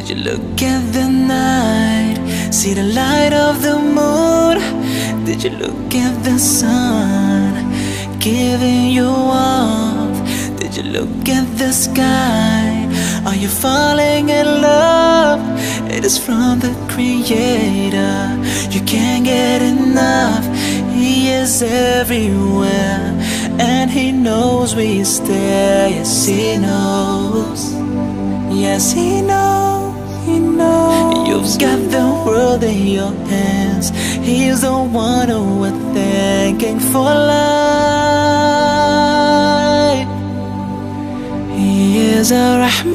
you look at the night, see the light of the moon? Did you look at the sun, giving you warmth? Did you look at the sky? Are you falling in love? It is from the Creator. You can't get enough. He is everywhere, and He knows we stay. Yes, He knows. Yes, He knows. He knows. You've got the world in your hands. He's the one who we're thanking for life. He is a Rahman.